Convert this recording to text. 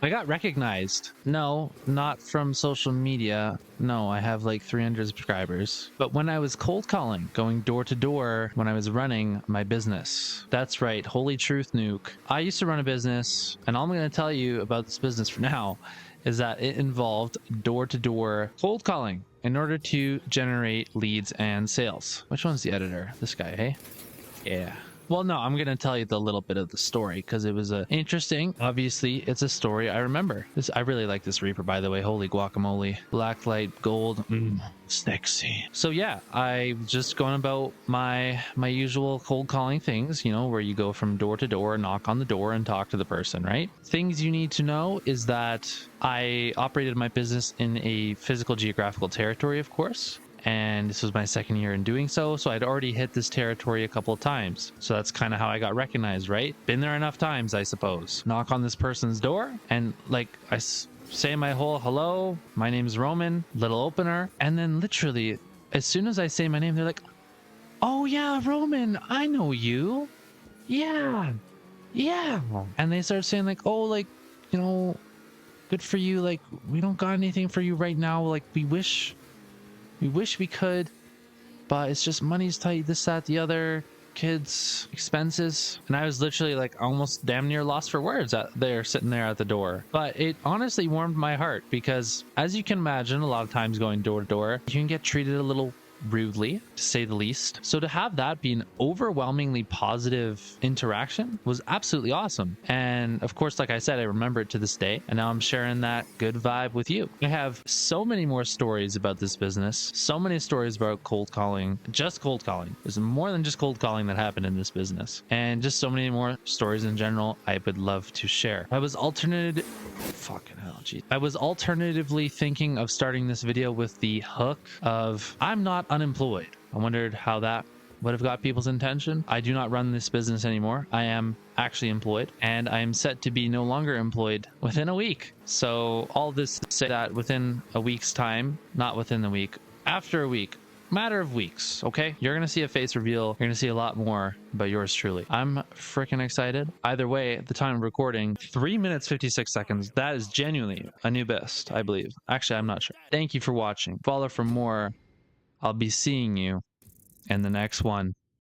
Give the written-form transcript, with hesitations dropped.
I got recognized. No, not from social media. No, I have like 300 subscribers. But when I was cold calling, going door to door when I was running my business. That's right, holy truth, Nuke. I used to run a business, and all I'm going to tell you about this business for now is that it involved door to door cold calling in order to generate leads and sales. Which one's the editor? This guy, hey? Yeah. Well, no, I'm going to tell you the little bit of the story because it was interesting. Obviously, it's a story I remember. I really like this Reaper, by the way. Holy guacamole. Blacklight gold. Sexy. So yeah, I just going about my usual cold calling things, you know, where you go from door to door, knock on the door and talk to the person, right? Things you need to know is that I operated my business in a physical geographical territory, of course. And this was my second year in doing so, so I'd already hit this territory a couple of times. So that's kind of how I got recognized, right? Been there enough times, I suppose. Knock on this person's door, and like say my whole hello, my name's Roman, little opener, and then literally, as soon as I say my name, they're like, "Oh yeah, Roman, I know you. Yeah, yeah." And they start saying like, "Oh, like, you know, good for you. Like, we don't got anything for you right now. Like, we wish we could, but it's just money's tight, this, that, the other, kids, expenses." And I was literally like almost damn near lost for words there, sitting there at the door. But it honestly warmed my heart because, as you can imagine, a lot of times going door to door, you can get treated a little rudely, to say the least. So to have that be an overwhelmingly positive interaction was absolutely awesome. And of course, like I said, I remember it to this day, and now I'm sharing that good vibe with you. I have so many more stories about this business, so many stories about cold calling, just cold calling. There's more than just cold calling that happened in this business, and just so many more stories in general I would love to share. I was alternatively thinking of starting this video with the hook of "I'm not unemployed." I wondered how that would have got people's attention. I do not run this business anymore. I am actually employed, and I am set to be no longer employed within a week. So all this to say that within a week's time, not within the week, after a week, matter of weeks, okay? You're gonna see a face reveal. You're gonna see a lot more about yours truly. I'm freaking excited. Either way, at the time of recording, 3 minutes 56 seconds. That is genuinely a new best, I believe. Actually, I'm not sure. Thank you for watching. Follow for more. I'll be seeing you in the next one.